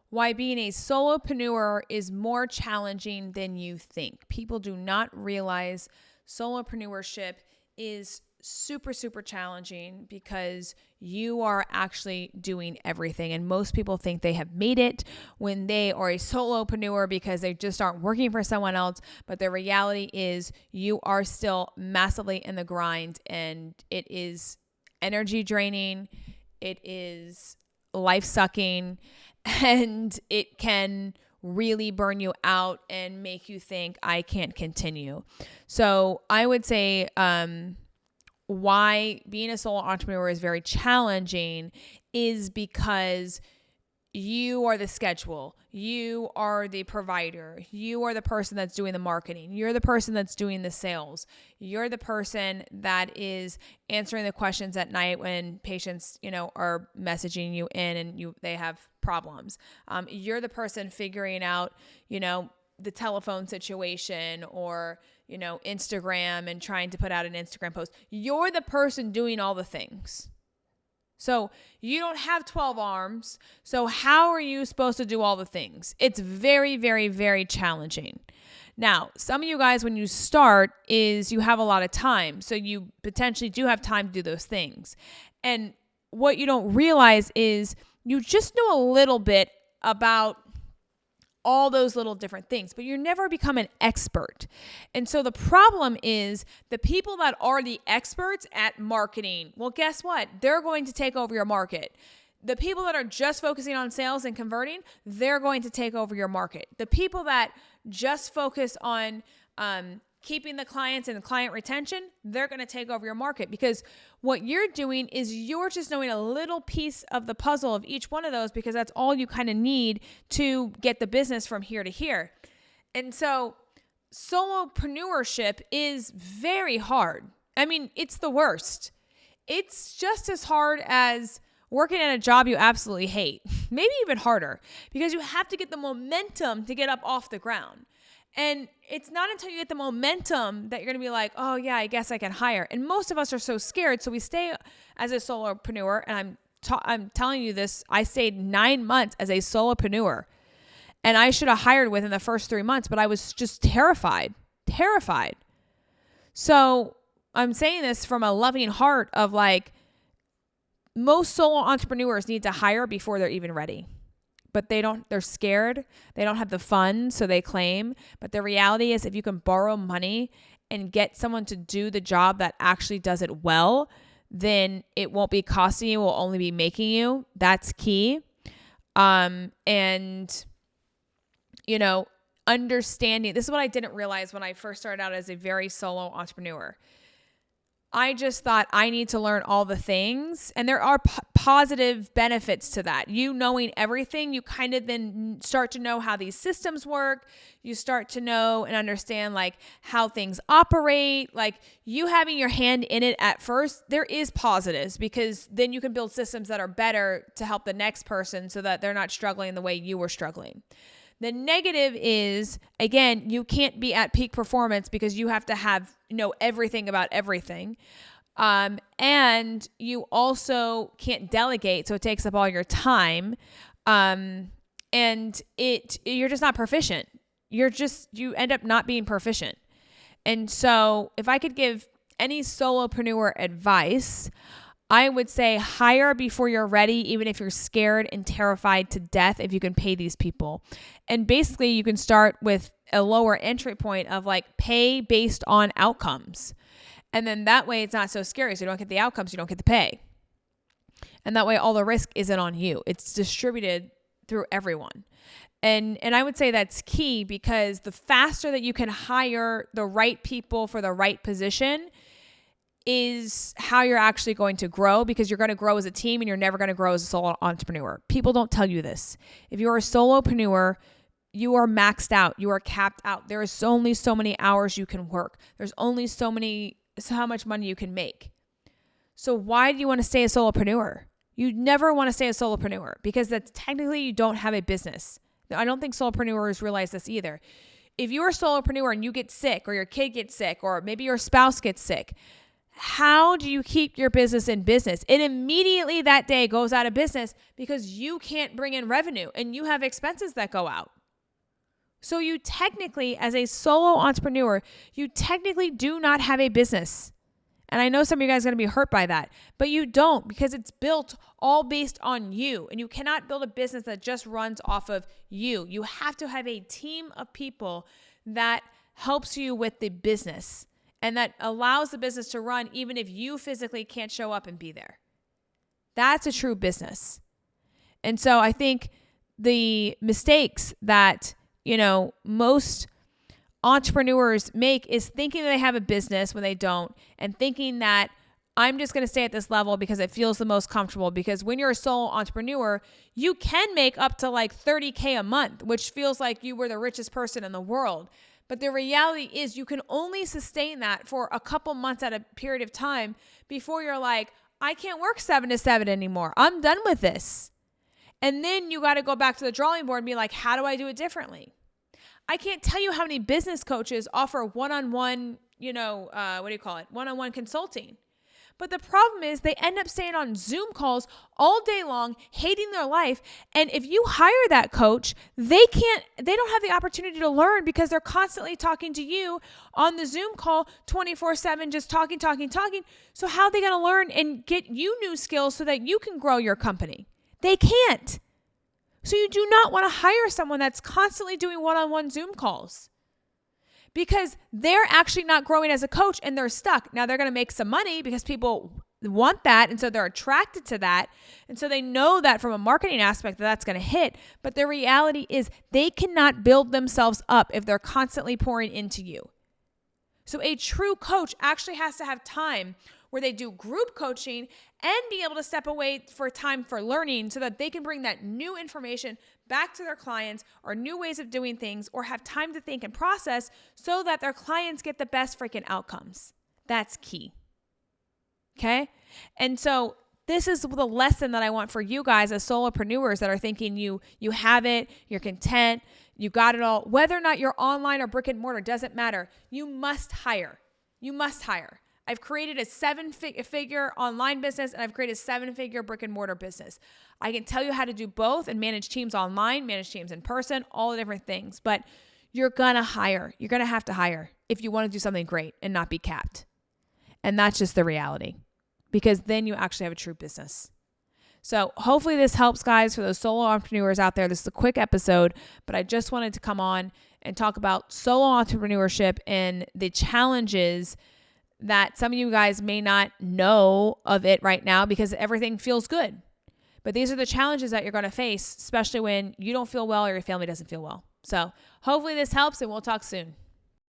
why being a solopreneur is more challenging than you think. People do not realize solopreneurship is super, super challenging because you are actually doing everything. And most people think they have made it when they are a solopreneur because they just aren't working for someone else. But the reality is you are still massively in the grind, and it is energy draining. It is life sucking, and it can really burn you out and make you think, I can't continue. So I would say, why being a solo entrepreneur is very challenging is because you are the schedule. You are the provider. You are the person that's doing the marketing. You're the person that's doing the sales. You're the person that is answering the questions at night when patients, are messaging you in and they have problems. You're the person figuring out, the telephone situation or, Instagram and trying to put out an Instagram post. You're the person doing all the things. So you don't have 12 arms. So how are you supposed to do all the things? It's very, very, very challenging. Now, some of you guys, when you start, is you have a lot of time. So you potentially do have time to do those things. And what you don't realize is you just know a little bit about all those little different things, but you never become an expert. And so the problem is the people that are the experts at marketing, well, guess what? They're going to take over your market. The people that are just focusing on sales and converting, they're going to take over your market. The people that just focus on keeping the clients and client retention, they're going to take over your market, because what you're doing is you're just knowing a little piece of the puzzle of each one of those, because that's all you kind of need to get the business from here to here. And so solopreneurship is very hard. I mean, it's the worst. It's just as hard as working at a job you absolutely hate, maybe even harder, because you have to get the momentum to get up off the ground. And it's not until you get the momentum that you're going to be like, oh yeah, I guess I can hire. And most of us are so scared. So we stay as a solopreneur. And I'm telling you this, I stayed 9 months as a solopreneur, and I should have hired within the first 3 months, but I was just terrified. So I'm saying this from a loving heart of like, most solo entrepreneurs need to hire before they're even ready. But they're scared. They don't have the funds, so they claim. But the reality is, if you can borrow money and get someone to do the job that actually does it well, then it won't be costing you, it will only be making you. That's key. Understanding, this is what I didn't realize when I first started out as a very solo entrepreneur. I just thought I need to learn all the things. And there are positive benefits to that. You knowing everything, you kind of then start to know how these systems work. You start to know and understand like how things operate. Like you having your hand in it at first, there is positives, because then you can build systems that are better to help the next person so that they're not struggling the way you were struggling. The negative is, again, you can't be at peak performance because you have to know everything about everything. And you also can't delegate, so it takes up all your time. And you're just not proficient. You end up not being proficient. And so if I could give any solopreneur advice, I would say hire before you're ready, even if you're scared and terrified to death, if you can pay these people. And basically you can start with a lower entry point of like pay based on outcomes. And then that way it's not so scary. So you don't get the outcomes, you don't get the pay. And that way all the risk isn't on you. It's distributed through everyone. And I would say that's key, because the faster that you can hire the right people for the right position is how you're actually going to grow, because you're going to grow as a team and you're never going to grow as a solo entrepreneur. People don't tell you this. If you're a solopreneur, you are maxed out. You are capped out. There is only so many hours you can work. There's only so much money you can make. So why do you want to stay a solopreneur? You never want to stay a solopreneur, because that's technically you don't have a business. I don't think solopreneurs realize this either. If you're a solopreneur and you get sick, or your kid gets sick, or maybe your spouse gets sick, how do you keep your business in business? It immediately that day goes out of business because you can't bring in revenue and you have expenses that go out. So you technically, as a solo entrepreneur, you technically do not have a business. And I know some of you guys are going to be hurt by that, but you don't, because it's built all based on you. And you cannot build a business that just runs off of you. You have to have a team of people that helps you with the business and that allows the business to run even if you physically can't show up and be there. That's a true business. And so I think the mistakes that, most entrepreneurs make is thinking they have a business when they don't, and thinking that I'm just going to stay at this level because it feels the most comfortable. Because when you're a solo entrepreneur, you can make up to like $30K a month, which feels like you were the richest person in the world. But the reality is you can only sustain that for a couple months at a period of time before you're like, I can't work 7 to 7 anymore. I'm done with this. And then you got to go back to the drawing board and be like, how do I do it differently? I can't tell you how many business coaches offer one-on-one, one-on-one consulting. But the problem is they end up staying on Zoom calls all day long, hating their life. And if you hire that coach, they don't have the opportunity to learn because they're constantly talking to you on the Zoom call 24/7, just talking. So how are they going to learn and get you new skills so that you can grow your company? They can't. So you do not want to hire someone that's constantly doing one-on-one Zoom calls because they're actually not growing as a coach and they're stuck. Now they're going to make some money because people want that. And so they're attracted to that. And so they know that from a marketing aspect that's going to hit. But the reality is they cannot build themselves up if they're constantly pouring into you. So a true coach actually has to have time where they do group coaching and be able to step away for time for learning so that they can bring that new information back to their clients or new ways of doing things or have time to think and process so that their clients get the best freaking outcomes. That's key. Okay? And so this is the lesson that I want for you guys as solopreneurs that are thinking you have it, you're content, you got it all. Whether or not you're online or brick and mortar doesn't matter. You must hire. I've created a 7-figure online business and I've created a 7-figure brick and mortar business. I can tell you how to do both and manage teams online, manage teams in person, all the different things. But you're going to hire. You're going to have to hire if you want to do something great and not be capped. And that's just the reality because then you actually have a true business. So hopefully this helps, guys, for those solo entrepreneurs out there. This is a quick episode, but I just wanted to come on and talk about solo entrepreneurship and the challenges that some of you guys may not know of it right now because everything feels good. But these are the challenges that you're going to face, especially when you don't feel well or your family doesn't feel well. So hopefully this helps and we'll talk soon.